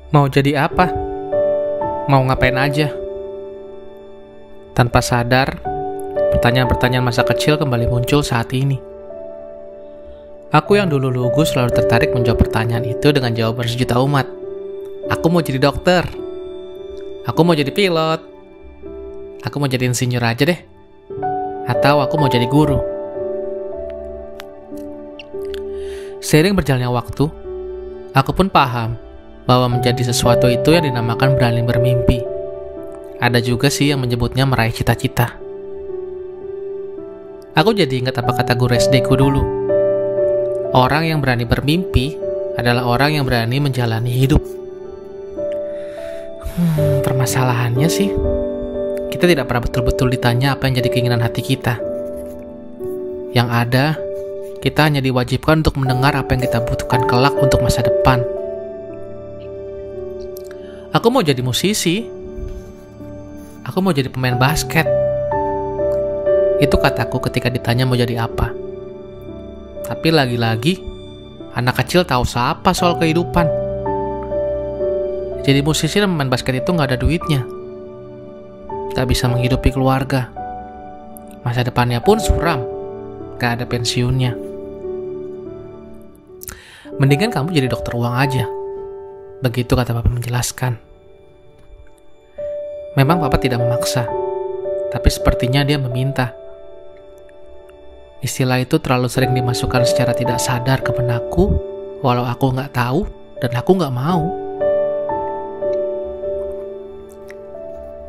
Mau jadi apa? Mau ngapain aja? Tanpa sadar, pertanyaan-pertanyaan masa kecil kembali muncul saat ini. Aku yang dulu lugu selalu tertarik menjawab pertanyaan itu dengan jawaban sejuta umat. Aku mau jadi dokter. Aku mau jadi pilot. Aku mau jadi insinyur aja deh. Atau aku mau jadi guru. Seiring berjalannya waktu, aku pun paham bahwa menjadi sesuatu itu yang dinamakan berani bermimpi. Ada juga sih yang menyebutnya meraih cita-cita. Aku jadi ingat apa kata guru SD ku dulu. Orang yang berani bermimpi adalah orang yang berani menjalani hidup. Permasalahannya sih, kita tidak pernah betul-betul ditanya apa yang jadi keinginan hati kita. Yang ada, kita hanya diwajibkan untuk mendengar apa yang kita butuhkan kelak untuk masa depan. Aku mau jadi musisi. Aku mau jadi pemain basket. Itu kataku ketika ditanya mau jadi apa. Tapi lagi-lagi, anak kecil tahu apa soal kehidupan. Jadi musisi dan pemain basket itu nggak ada duitnya. Gak bisa menghidupi keluarga. Masa depannya pun suram. Gak ada pensiunnya. Mendingan kamu jadi dokter uang aja. Begitu kata Papa menjelaskan. Memang Papa tidak memaksa, tapi sepertinya dia meminta. Istilah itu terlalu sering dimasukkan secara tidak sadar ke benakku, walau aku nggak tahu dan aku nggak mau.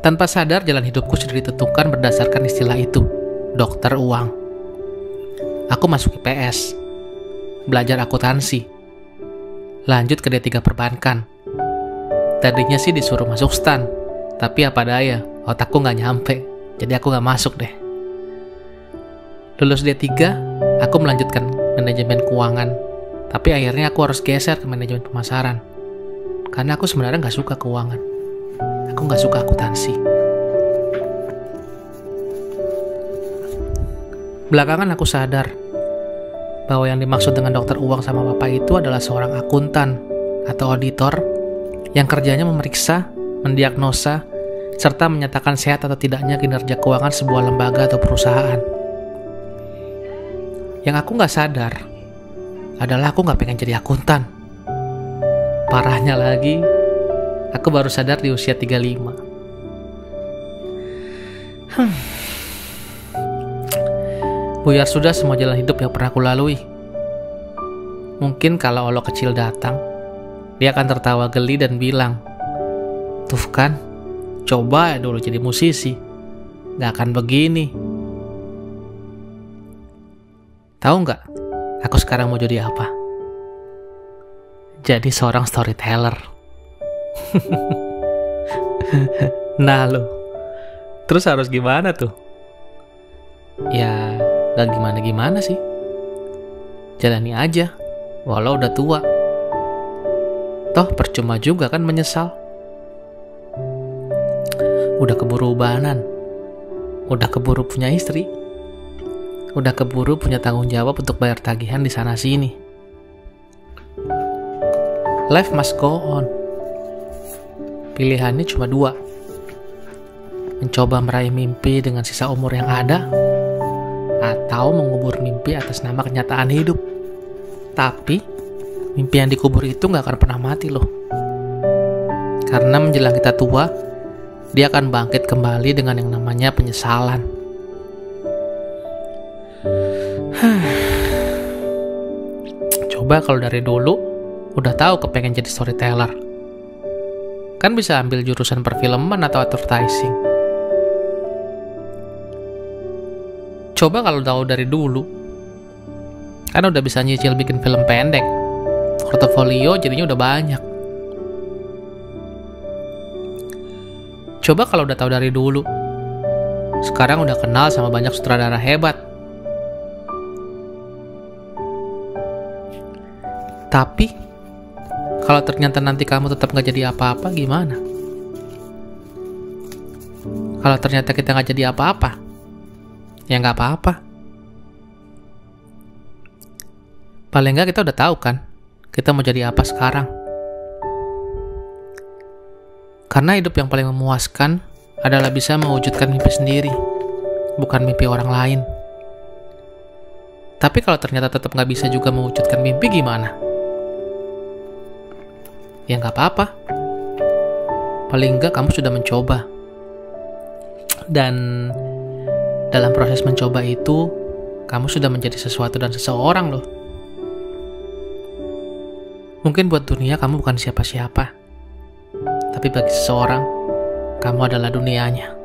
Tanpa sadar, jalan hidupku sudah ditentukan berdasarkan istilah itu, dokter uang. Aku masuk IPS, belajar akuntansi, lanjut ke D3 perbankan. Tadinya sih disuruh masuk STAN, tapi apa daya, otakku nggak nyampe, jadi aku nggak masuk deh. Lulus D3, aku melanjutkan manajemen keuangan, tapi akhirnya aku harus geser ke manajemen pemasaran, karena aku sebenarnya nggak suka keuangan. Aku nggak suka akuntansi. Belakangan aku sadar bahwa yang dimaksud dengan dokter uang sama bapak itu adalah seorang akuntan atau auditor yang kerjanya memeriksa, mendiagnosa, serta menyatakan sehat atau tidaknya kinerja keuangan sebuah lembaga atau perusahaan. Yang aku nggak sadar adalah aku nggak pengen jadi akuntan. Parahnya lagi, aku baru sadar di usia 35. Buyar sudah semua jalan hidup yang pernah aku lalui. Mungkin kalau Allah kecil datang, dia akan tertawa geli dan bilang, "Tuh kan, coba ya dulu jadi musisi, gak akan begini." Tahu nggak, aku sekarang mau jadi apa? Jadi seorang storyteller. Nah lo, terus harus gimana tuh? Ya, gak gimana-gimana sih. Jalani aja, walau udah tua. Toh percuma juga kan menyesal. Udah keburu ubanan, udah keburu punya istri, udah keburu punya tanggung jawab untuk bayar tagihan di sana sini. Life must go on. Pilihannya cuma dua. Mencoba meraih mimpi dengan sisa umur yang ada, atau mengubur mimpi atas nama kenyataan hidup. Tapi mimpi yang dikubur itu gak akan pernah mati loh. Karena menjelang kita tua, dia akan bangkit kembali dengan yang namanya penyesalan. Coba kalau dari dulu udah tahu kepengen jadi storyteller, kan bisa ambil jurusan perfilman atau advertising. Coba kalau tahu dari dulu, kan udah bisa nyicil bikin film pendek. Portofolio jadinya udah banyak. Coba kalau udah tahu dari dulu, sekarang udah kenal sama banyak sutradara hebat. Tapi kalau ternyata nanti kamu tetap gak jadi apa-apa, gimana? Kalau ternyata kita gak jadi apa-apa, ya gak apa-apa. Paling gak kita udah tahu kan, kita mau jadi apa sekarang. Karena hidup yang paling memuaskan adalah bisa mewujudkan mimpi sendiri, bukan mimpi orang lain. Tapi kalau ternyata tetap nggak bisa juga mewujudkan mimpi gimana? Ya nggak apa-apa. Paling nggak kamu sudah mencoba. Dan dalam proses mencoba itu, kamu sudah menjadi sesuatu dan seseorang loh. Mungkin buat dunia kamu bukan siapa-siapa. Tapi bagi seseorang, kamu adalah dunianya.